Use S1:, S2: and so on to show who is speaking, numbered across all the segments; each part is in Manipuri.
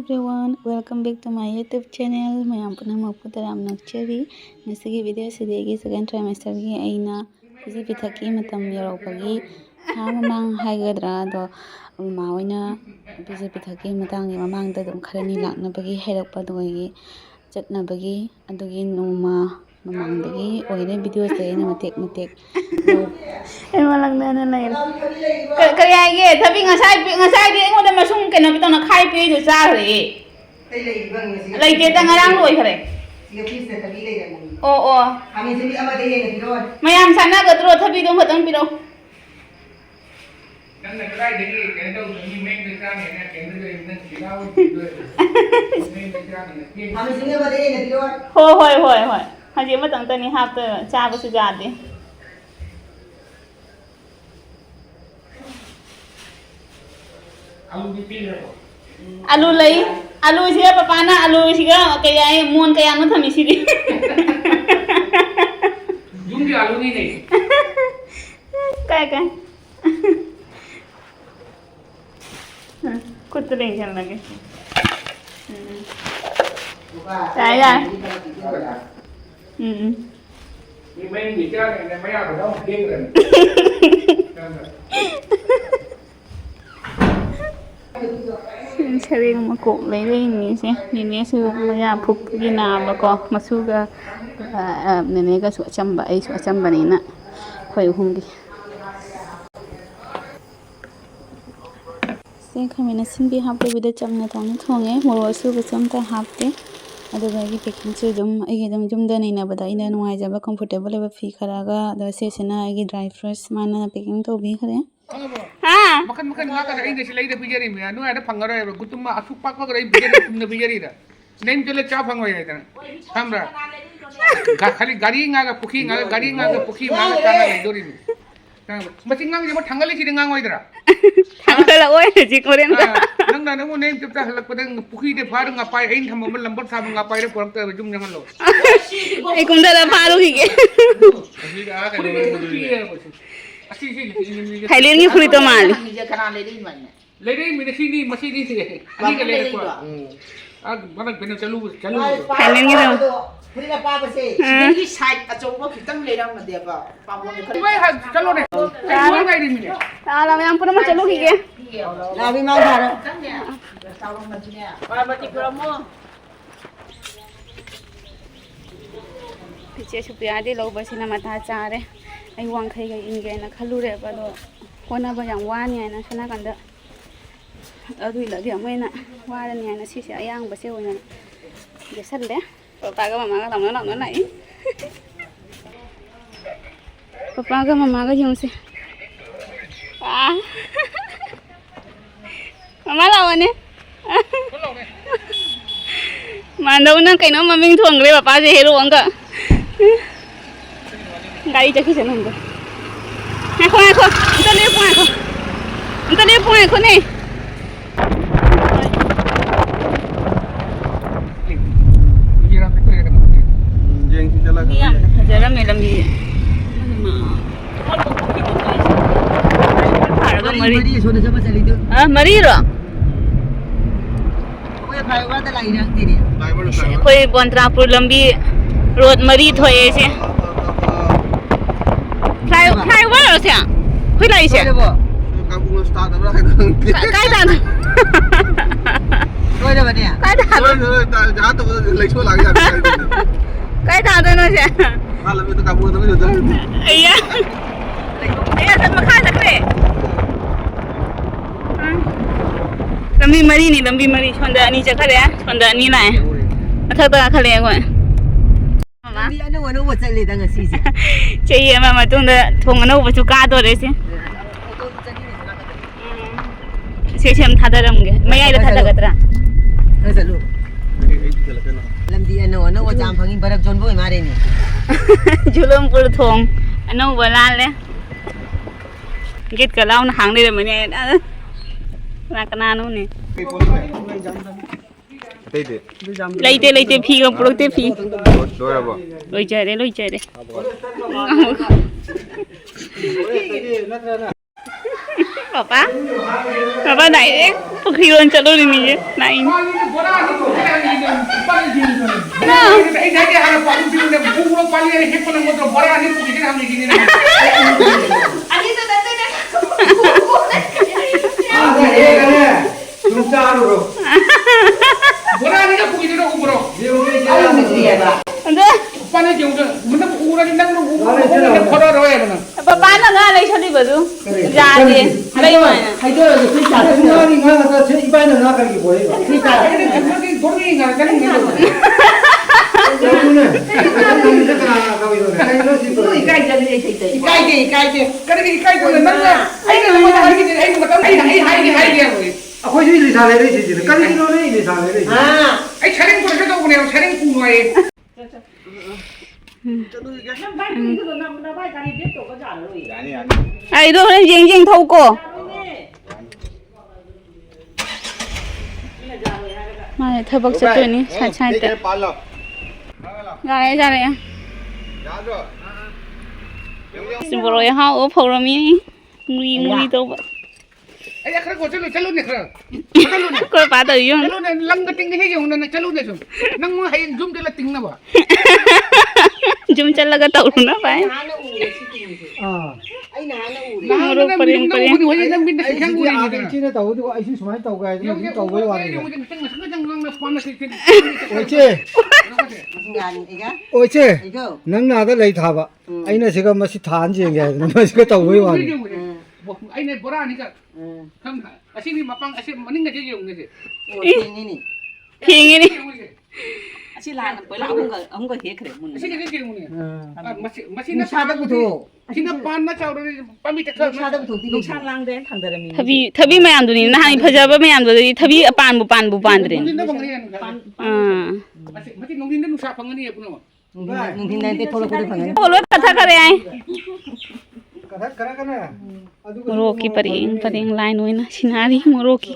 S1: everyone, welcome back to my YouTube channel. Mayam punamukpu taram nakchari. Ngasigi video sidegi second trimester gi aina isi pithaki matam yaropagi mamang haigadra do ma oina isi pithaki matang mamang da dum kharani laknabagi hairappa dogi chatnabagi adugi noma mamang dagi oine video se na matek em lang na lai kaya ye thabi ngasai di ngoda masung kena bitong na khai pi du cha re lai te ta ngarang loi khare o ami se ama de he ro mayam sana ga tro thabi dong khatang pi ro nang na kai de ke to ni meng de ka ne na ke de na khilao meng de ka ne ami se ama de he ro hoi haji ma tang ta ni hap ta cha ba su ja de alu lay alu siga papa na alu siga kaya mon kaya no thami sidi jung di alu ni kai kut tension lagi saya ini main bicara dengan maya dong keren sering makuk lele ini sih ini semuanya pup gina bako masuga nene ga su chamba ni na khoi hungi se khamena simbi hapte bida chamna tong thonge moro su ga chamta hapte aduga gi packing chu dum ai dum da nei na bada ina nuai jaba comfortable ba fi kharaga da se sena ai gi dry fresh mana packing to bi khare makan nga ka ai de silai de bijari me anu ada phangaro e gutumma asuk pak pak rai bijari tumne bijari da nen jole cha phangoi ai tan hamra khali gari nga ga pukhi nga gari nga ga pukhi ma ga kana lai dori ni maching nga je ma thangali si nga ngoi dra thangala oi ji koren ka nang na mo nen tipta halak padang pukhi de phar nga pai ein tham mal lambar sa nga pai re porang ta jum jangan lo ai kum da pharu hi ge Thailand ni khuli to mal le dei mi sini masini se ani ka le ko mana beno chalu Thailand ni do khuli la pa ba se ni side achou ba khitang le rang na de ba pa mo ni khali hai chalo ne ai ngai ni mi ta la yang pura ma chalu ki ge la bi ma tha ro ta lo ma chi ne ba ba ti promo piche chupya de lo ba sina ma tha cha re ai wang khai ga in ge na khalu re ba do kona ba yang wa ni na sana kan da adui la ge mai na wa ra ni na si se ayang ba se wa na ge sal le papa ga mama ga lam na nai papa ga mama ga jong se mama la wa ne mandau na kai no maming thong re papa je hero ang ga गाड़ी चखी से नंगे देखो अंतले पुए को नहीं जरा मेरा भी मरी रो कोई बंतरापुर लंबी रोड मरी थोए से flyover rồi sao? Khuyết lại sao? Cái đàn. Thôi đâu vậy nè? Cái đàn. Giá tôi lấy số lại cái đàn. Cái đàn tôi nói sao? Là tôi cà mua tôi mới được. Ấy à? Ấy à? Sao mà khai được thế? Lambi mari. Chonda ni chắc khare, chonda ni này. Thắc ta khare rồi. Đi ăn đâu nó chạy lên đang xì xì. Chị mà tung da thùng nó vừa chú cá thôi đấy chứ. Chị xem thà đâm cái, mấy ai đã thà đâm cái tra. Nó sẽ luôn. Làm gì ăn nó vừa chạm phẳng bờ tròn bôi mà đây nè. Julum pul thùng, nó vừa lan đấy. Get cái lao nó hàng đây là mấy này đã. Là cái nào nè. Leite phi ga purokte phi loi chai re पापा पापा डायरेक्ट पुखरीरोन चलो नहीं नाइन पापा ना nga lấy cho đi vào luôn ra đi lấy mà
S2: hay cho cái trả cái nó đi ngang là sẽ ít nó cái gì vậy cái trả cái cái đồ đi ngang cái này 아버지 일 잘해 되지. 까리기로는 일 잘해 되지. 아, 아이 차량 보내서 보내요. 차량 구노에.
S1: ai đâu nên riêng riêng thâu cô mà thơ bậc sẽ tuổi ní sai sai tệ ra đây xin bố rồi hao ốp hầu rồi mi muri đâu vậy
S2: ai ya kau calo ni kau.
S1: cô phá đời luôn
S2: Calo ni lang ka tinggi hiyo na calo ni so. Nang mo hay zoom de la ting na ba.
S1: zoom chal laga tau na phải
S2: Moro
S1: paring paring
S2: China tàu thì ai suy tàu cái nó tàu với hoàn ôi chứ nắng nào đó lấy thà vậy anh này sẽ có mà xịt thán gì vậy mà sẽ có tàu với hoàn anh này bora này cả không asing ni mapang asing maning cái gì cái gì
S1: phiền đi
S3: Chị là với lão ông có thế kể muốn.
S2: asing cái gì này masih na sa đó tu asing na pan na chào rồi pan mi chắc
S3: Cha đâu thủ thì cha lang đến thằng đời mình.
S1: thבי mày ăn đi nãy bây giờ mày ăn đi thבי pan đấy
S2: masih nungguin nu sa pangan ni ya puno
S3: Mungkin nanti kalau kau panggil.
S1: बोलो कथा करे आए
S2: kara kana
S1: मोरो की परिंग लाइन हुई ना सिनारी मोरो की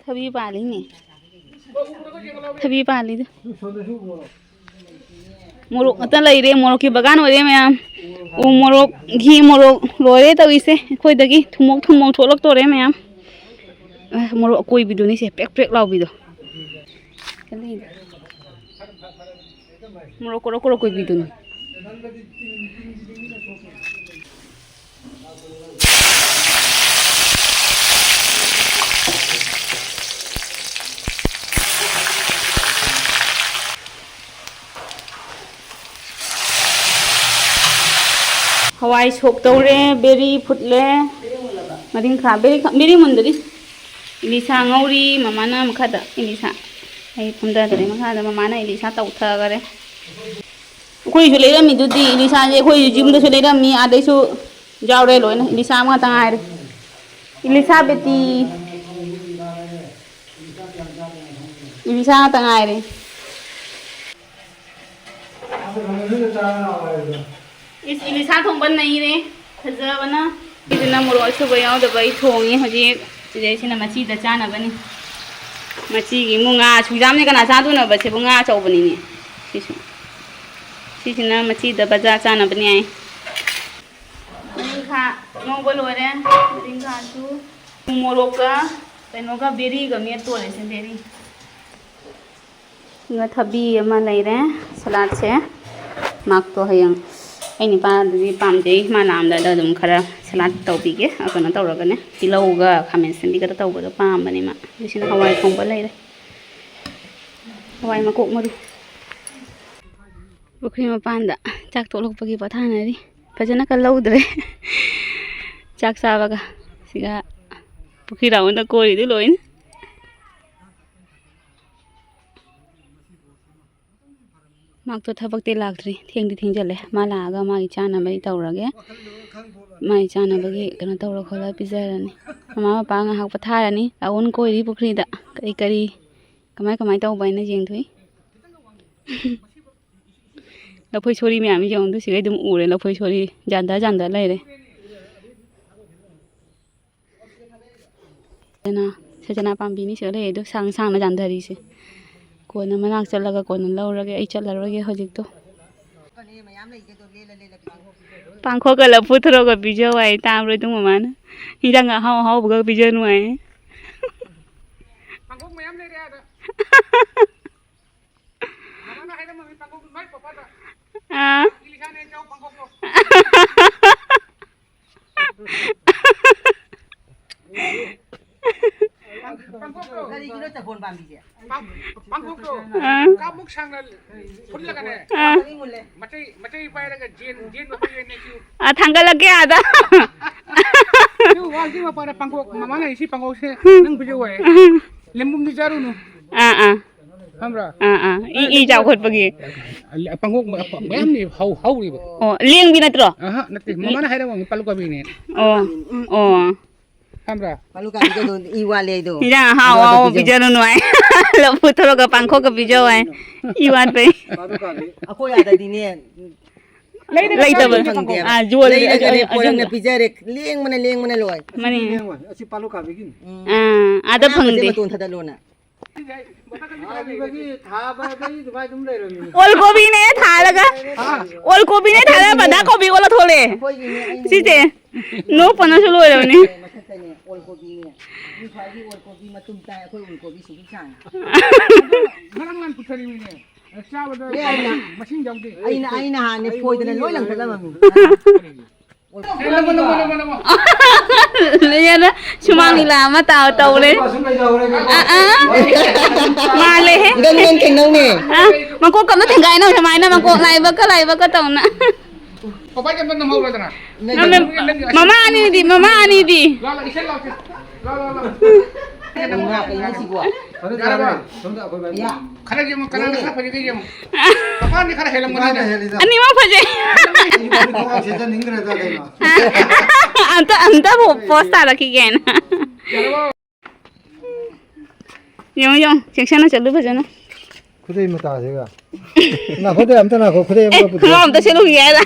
S1: थबी पाली ने थबी पाली मोरो अतन लई रे मोरो की बगान हो रे मैम ओ मोरो घी मोरो लोरे तो इसे कोई दगी थुमोक थोलक तो रे मैम मोरो कोई भी दुनी से पेक पेक लाओ भी दो मोरो कोरो कोई भी दुनी हवाई सोक तौरे बेरी फुटले मरिंग खा बेरी मुंदरी इलिसा ngौरी ममाना मखादा इलिसा ai फुंदा दरे मखादा ममाना इलिसा तौथा करे कोई जो लेरा मी दुदी इलिसा जे कोई जिम दे लेरा मी आदे सु जावरे लोइना इलिसा मा तंगाय रे इलिसा बेटी इलिसा तंगाय रे इस इलिसा थोंबन नहीं रे फजबना इदना मोरो सुबह याव दबई थोंगी हजे सिदेसिना मची द चाना बनी मची की मुंगा सुजाम ने कना चादु न बसे बुंगा चौबनी ने सिसिना मची द बजा चाना बनी आई मरिंखा नोबल ओरे मरिंखा सु मोरोका पेनोका बेरी ग मे तोरे से बेरी न थबी अमा लेरे सलाद से माक तो हयंग ai ni pa di pam de ma lam da dum khara salad tau bi ge akona tau raga ne tilau ga khamen sen bi ga tau ga pam bani ma disin hawai khong ba lai re hawai ma kok ma du bukri ma pan da chak to lok pagi pa thana ri phajana ka lau dre chak sa ba ga siga bukri raun da ko ri du loin माक तो थबक ते लाक्ट्री थेंग चले मा लागा मागी चाना बई तौरगे माई चाना बगी कना तौर खोला पिजरनी ममा मपा ngahak पथारनी लाउन कोइरी पुखरीदा कई करी कमाई तौ बाइना जेंगथोई लफोई छोरी म्याम जेंगदु सिगै दुम उरे लफोई छोरी जांदा लेरे सजना पाम्बिनी से ले दु सांग ना जांदारी से कोना मनाक चलगा कोना लौरगे आई चलरगे हजिक तो पांखो का लफू थोड़ा का बीजो आई ताम रे तुम माना हिजा nga हाउ हाउ बगा बीजो नुआई
S2: पांखो मैम ले रहा था मामा ना है ना मम्मी पांखो नहीं पापा था
S1: हां
S2: लिखा ने जाओ पांखो को पांखो को
S3: Dari kilo tabon bambi je.
S2: पांखो को का मुख सांगल फुल लगा ने
S3: Ini mulai.
S2: मचे पाए लगा जेन जेन बापा ये ने क्यों
S1: आ थंगा लगे आदा
S2: क्यों वाल की बापा पांखो मामा ने इसी पांखो से नंग बीजो है लेम्बुम नि जारू नु
S1: आ
S2: हमरा
S1: ई जाव खत पगी
S2: पांखो मैम नि हाउ री बो
S1: ओ लिंग भी नत्रो
S2: नते मामा ना है ना पालू का भी ने
S1: ओ
S2: हमरा
S3: Palu kami tu iwale itu.
S1: हिजा हाउ हाउ बीजो नुआई लफू थोड़ा का पांखो का बीजो आई ई बात पे
S3: Aku ada di ni.
S1: लई तब आ जुल
S3: Lagi ni orang nak pijak rek. Liang mana loy.
S1: Money
S2: अच्छी पालू का भी किन
S1: आदा फंगदे
S3: Betul tak lona.
S1: ओल गोभी ने था लगा ओल गोभी ने था बदा गोभी ओला थोले सीते नो पना सुलो रे ने
S3: Masaknya ol kopi ni. Ni pagi ol kopi matum tay aku ol kopi suki sang.
S2: Halangan putari ni अच्छा बता मशीन जाऊँ दे
S3: Aina ha ni poi dan loy lang tala mami.
S1: ले यार सुमांग ला मत आओ तौले माले है
S3: Gan keng nang ni.
S1: मको कम थे गाय ना समाय ना मको लाइव का तौ ना
S2: पापा जब नम हो रहा
S1: ममा आनी दी
S2: ला ला इसे ला ला
S3: Ngap ini si gua. Ya.
S2: खरे जम करा ना फजे के जम पापा ने खरा हेलम मना
S1: अन्नी मा फजे अंता वो पोस्टा रखी गए ना यो शिक्षण चलू भजन
S2: खुदे ही मता देगा ना खुदे हम तो ना खुदे
S1: हम तो चलू गया था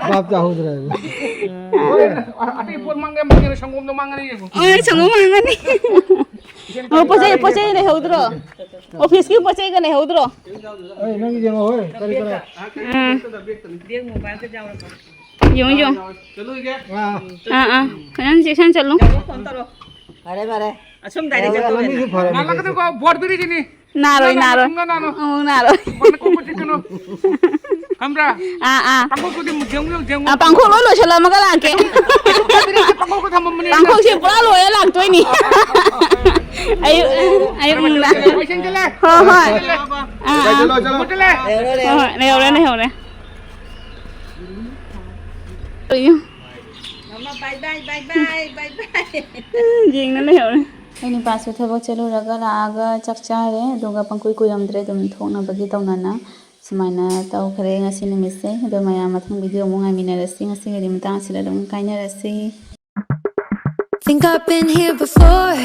S2: बाप जा हो रहा है अटे पोर मांगे मांगे संगम तो मांगने ये
S1: ओए संगो मांगनी ओ पचे ले होद्रो ऑफिस की पचे का ले होद्रो
S2: ए नंगी जमा होए करी करा
S3: Dia mobile ke jauh.
S1: यो
S2: चलो क्या
S1: हां कौन शिक्षण चलू
S3: Bare bare. Asum dari jatuh.
S2: ना लगते को बोर्ड भी नहीं
S1: नारो नारो नारो
S2: मन को कुछ कनो हमरा
S1: आ
S2: पंखो को जेंग
S1: आ पंखो लो चला मगा लाके
S2: पंखो को थम मने
S1: पंखो से पूरा लो ये लाग तोय नी आयो आयो मुंगा
S2: पैसे चले
S1: हो हो
S2: चलो चले
S1: नहीं हो रे
S3: Mama bye bye.
S1: जिंग ना नहीं हो रे ꯑꯩꯅ ꯄꯥꯁꯨ ꯊꯕꯛ ꯆꯠꯂꯨꯔꯒ ꯂꯥꯛꯑꯒ ꯆꯥꯛ ꯆꯥꯔꯦ ꯑꯗꯨꯒ ꯄꯪꯀꯨꯏ ꯀꯨꯏꯔꯝꯗ꯭ꯔꯦ ꯑꯗꯨꯝ ꯊꯣꯛꯅꯕꯒꯤ ꯇꯧꯅꯅ ꯁꯨꯃꯥꯏꯅ ꯇꯧꯈ꯭ꯔꯦ ꯉꯁꯤ ꯅꯨꯃꯤꯠꯁꯦ ꯑꯗꯣ ꯃꯌꯥꯝ ꯃꯊꯪ ꯚꯤꯗꯤꯑꯣ ꯑꯃꯨꯛ ꯉꯥꯏꯃꯤꯟꯅꯔꯁꯤ ꯉꯁꯤꯒꯤꯗꯤ ꯃꯇꯥꯡ ꯑꯁꯤꯗ ꯑꯗꯨꯝ ꯀꯥꯏꯅꯔꯁꯤ
S4: Think I've been here before.